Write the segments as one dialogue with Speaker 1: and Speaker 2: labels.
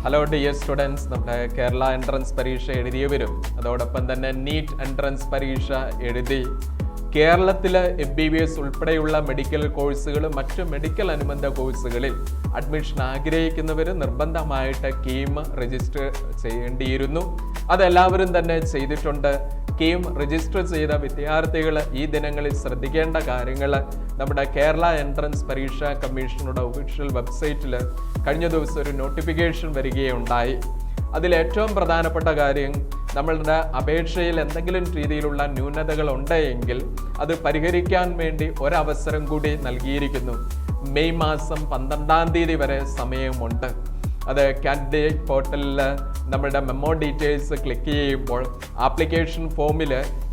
Speaker 1: Hello dear students, നമ്മുടെ Kerala entrance പരീക്ഷ എഴുതിയവരും അതോടൊപ്പം തന്നെ നീറ്റ് എൻട്രൻസ് പരീക്ഷ എഴുതി കേരളത്തിലെ MBBS ഉൾപ്പെടെയുള്ള മെഡിക്കൽ കോഴ്സുകളും മറ്റു മെഡിക്കൽ അനുബന്ധ കോഴ്സുകളിൽ അഡ്മിഷൻ ആഗ്രഹിക്കുന്നവർ നിർബന്ധമായിട്ട് കീം രജിസ്റ്റർ ചെയ്യേണ്ടിയിരുന്നു. അതെല്ലാവരും തന്നെ ചെയ്തിട്ടുണ്ട്. കീം രജിസ്റ്റർ ചെയ്ത വിദ്യാർത്ഥികൾ ഈ ദിനങ്ങളിൽ ശ്രദ്ധിക്കേണ്ട കാര്യങ്ങൾ നമ്മുടെ കേരള എൻട്രൻസ് പരീക്ഷാ കമ്മീഷനുടെ ഒഫീഷ്യൽ വെബ്സൈറ്റിൽ കഴിഞ്ഞ ദിവസം ഒരു നോട്ടിഫിക്കേഷൻ വരികയുണ്ടായി. അതിലേറ്റവും പ്രധാനപ്പെട്ട കാര്യം, നമ്മളുടെ അപേക്ഷയിൽ എന്തെങ്കിലും രീതിയിലുള്ള ന്യൂനതകൾ ഉണ്ടെങ്കിൽ അത് പരിഹരിക്കാൻ വേണ്ടി ഒരവസരം കൂടി നൽകിയിരിക്കുന്നു. മെയ് മാസം 12-ാം തീയതി വരെ സമയമുണ്ട്. അത് കാൻഡിഡേറ്റ് പോർട്ടലിൽ നമ്മുടെ മെമ്മോ ഡീറ്റെയിൽസ് ക്ലിക്ക് ചെയ്യുമ്പോൾ ആപ്ലിക്കേഷൻ ഫോമിൽ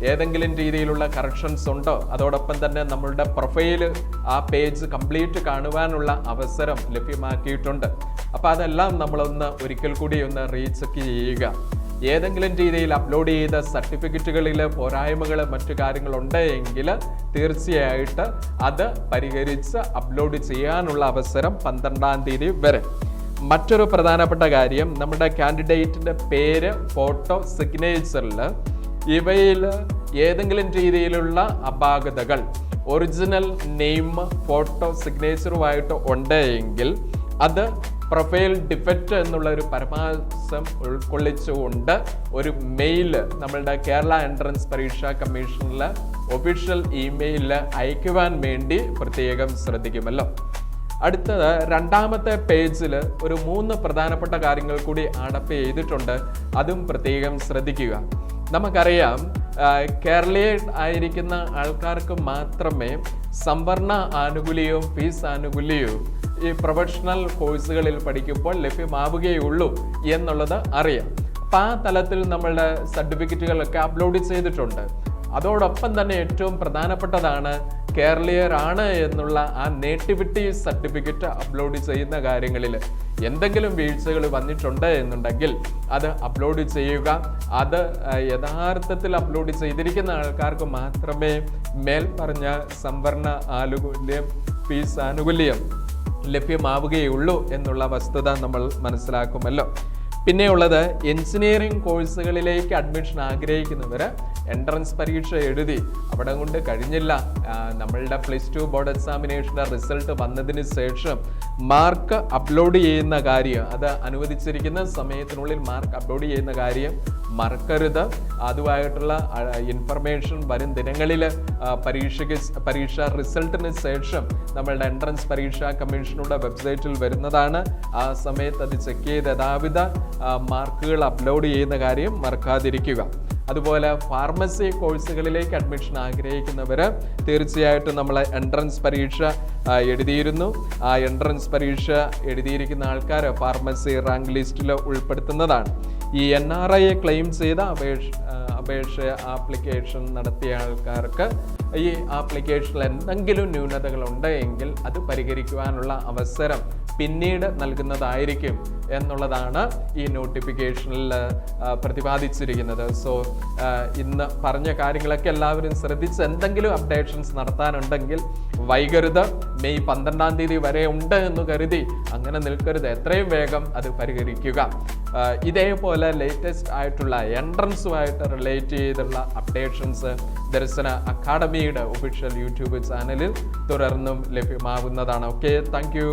Speaker 1: ഏതെങ്കിലും രീതിയിലുള്ള കറക്ഷൻസ് ഉണ്ടോ, അതോടൊപ്പം തന്നെ നമ്മളുടെ പ്രൊഫൈൽ ആ പേജ് കംപ്ലീറ്റ് കാണുവാനുള്ള അവസരം ലഭ്യമാക്കിയിട്ടുണ്ട്. അപ്പോൾ അതെല്ലാം നമ്മളൊന്ന് ഒരിക്കൽ കൂടി ഒന്ന് റീചെക്ക് ചെയ്യുക. ഏതെങ്കിലും രീതിയിൽ അപ്ലോഡ് ചെയ്ത സർട്ടിഫിക്കറ്റുകളിൽ പോരായ്മകൾ മറ്റു കാര്യങ്ങളുണ്ടെങ്കിൽ തീർച്ചയായിട്ട് അത് പരിഹരിച്ച് അപ്ലോഡ് ചെയ്യാനുള്ള അവസരം 12-ാം തീയതി വരെ. മറ്റൊരു പ്രധാനപ്പെട്ട കാര്യം, നമ്മുടെ കാൻഡിഡേറ്റിൻ്റെ പേര്, ഫോട്ടോ, സിഗ്നേച്ചറിൽ ഇവയിൽ ഏതെങ്കിലും രീതിയിലുള്ള അപാകതകൾ ഒറിജിനൽ നെയിം, ഫോട്ടോ, സിഗ്നേച്ചറുമായിട്ട് ഉണ്ടെങ്കിൽ അത് പ്രൊഫൈൽ ഡിഫക്റ്റ് എന്നുള്ള ഒരു പരാമർശം ഉൾക്കൊള്ളിച്ചുകൊണ്ട് ഒരു മെയിൽ നമ്മളുടെ കേരള എൻട്രൻസ് പരീക്ഷാ കമ്മീഷനിലെ ഒഫീഷ്യൽ ഇമെയിലിൽ അയക്കുവാൻ വേണ്ടി പ്രത്യേകം ശ്രദ്ധിക്കുമല്ലോ. അടുത്തത്, രണ്ടാമത്തെ പേജിൽ ഒരു 3 പ്രധാനപ്പെട്ട കാര്യങ്ങൾ കൂടി അടപ്പ് ചെയ്തിട്ടുണ്ട്. അതും പ്രത്യേകം ശ്രദ്ധിക്കുക. നമുക്കറിയാം, കേരളീയ ആയിരിക്കുന്ന ആൾക്കാർക്ക് മാത്രമേ സംവരണ ആനുകൂല്യവും ഫീസ് ആനുകൂല്യവും ഈ പ്രൊഫഷണൽ കോഴ്സുകളിൽ പഠിക്കുമ്പോൾ ലഭ്യമാവുകയുള്ളൂ എന്നുള്ളത് അറിയാം. അപ്പം ആ തലത്തിൽ നമ്മളുടെ സർട്ടിഫിക്കറ്റുകളൊക്കെ അപ്ലോഡ് ചെയ്തിട്ടുണ്ട്. അതോടൊപ്പം തന്നെ ഏറ്റവും പ്രധാനപ്പെട്ടതാണ് കേരളീയരാണ് എന്നുള്ള ആ നേറ്റിവിറ്റി സർട്ടിഫിക്കറ്റ് അപ്ലോഡ് ചെയ്യുന്ന കാര്യങ്ങളിൽ എന്തെങ്കിലും വീഴ്ചകൾ വന്നിട്ടുണ്ട് എന്നുണ്ടെങ്കിൽ അത് അപ്ലോഡ് ചെയ്യുക. അത് യഥാർത്ഥത്തിൽ അപ്ലോഡ് ചെയ്തിരിക്കുന്ന ആൾക്കാർക്ക് മാത്രമേ മേൽ പറഞ്ഞ സംവരണ ആനുകൂല്യം, ഫീസ് ആനുകൂല്യം ലഭ്യമാവുകയുള്ളൂ എന്നുള്ള വസ്തുത നമ്മൾ മനസ്സിലാക്കുമല്ലോ. പിന്നെയുള്ളത്, എഞ്ചിനീയറിംഗ് കോഴ്സുകളിലേക്ക് അഡ്മിഷൻ ആഗ്രഹിക്കുന്നവർ എൻട്രൻസ് പരീക്ഷ എഴുതി അവിടെ കൊണ്ട് കഴിഞ്ഞില്ല. നമ്മളുടെ +2 ബോർഡ് എക്സാമിനേഷൻ്റെ റിസൾട്ട് വന്നതിന് ശേഷം മാർക്ക് അപ്ലോഡ് ചെയ്യുന്ന കാര്യം, അത് അനുവദിച്ചിരിക്കുന്ന സമയത്തിനുള്ളിൽ മാർക്ക് അപ്ലോഡ് ചെയ്യുന്ന കാര്യം മറക്കരുത്. അതുമായിട്ടുള്ള ഇൻഫർമേഷൻ വരും ദിനങ്ങളിൽ പരീക്ഷ റിസൾട്ടിന് ശേഷം നമ്മളുടെ എൻട്രൻസ് പരീക്ഷാ കമ്മീഷനുടെ വെബ്സൈറ്റിൽ വരുന്നതാണ്. ആ സമയത്ത് അത് ചെക്ക് ചെയ്ത് യഥാവിധ മാർക്കുകൾ അപ്ലോഡ് ചെയ്യുന്ന കാര്യം മറക്കാതിരിക്കുക. അതുപോലെ ഫാർമസി കോഴ്സുകളിലേക്ക് അഡ്മിഷൻ ആഗ്രഹിക്കുന്നവർ തീർച്ചയായിട്ടും നമ്മൾ എൻട്രൻസ് പരീക്ഷ എഴുതിയിരുന്നു. ആ എൻട്രൻസ് പരീക്ഷ എഴുതിയിരിക്കുന്ന ആൾക്കാർ ഫാർമസി റാങ്ക് ലിസ്റ്റിൽ ഉൾപ്പെടുത്തുന്നതാണ്. ഈ NRI ക്ലെയിം ചെയ്ത അപേക്ഷ ആപ്ലിക്കേഷൻ നടത്തിയ ആൾക്കാർക്ക് ഈ ആപ്ലിക്കേഷനിൽ എന്തെങ്കിലും ന്യൂനതകൾ ഉണ്ടെങ്കിൽ അത് പരിഹരിക്കുവാനുള്ള അവസരം പിന്നീട് നൽകുന്നതായിരിക്കും എന്നുള്ളതാണ് ഈ നോട്ടിഫിക്കേഷനിൽ പ്രതിപാദിച്ചിരിക്കുന്നത്. സോ ഇന്ന് പറഞ്ഞ കാര്യങ്ങളൊക്കെ എല്ലാവരും ശ്രദ്ധിച്ച് എന്തെങ്കിലും അപ്ഡേഷൻസ് നടത്താനുണ്ടെങ്കിൽ വൈകരുത്. മെയ് 12-ാം തീയതി വരെ ഉണ്ട് എന്ന് കരുതി അങ്ങനെ നിൽക്കരുത്. എത്രയും വേഗം അത് പരിഹരിക്കുക. ഇതേപോലെ ലേറ്റസ്റ്റ് ആയിട്ടുള്ള എൻട്രൻസുമായിട്ട് റിലേറ്റ് ചെയ്തുള്ള അപ്ഡേഷൻസ് ദർശന അക്കാഡമിയുടെ ഒഫീഷ്യൽ യൂട്യൂബ് ചാനലിൽ തുടർന്നും ലഭ്യമാകുന്നതാണ്. Okay, thank you.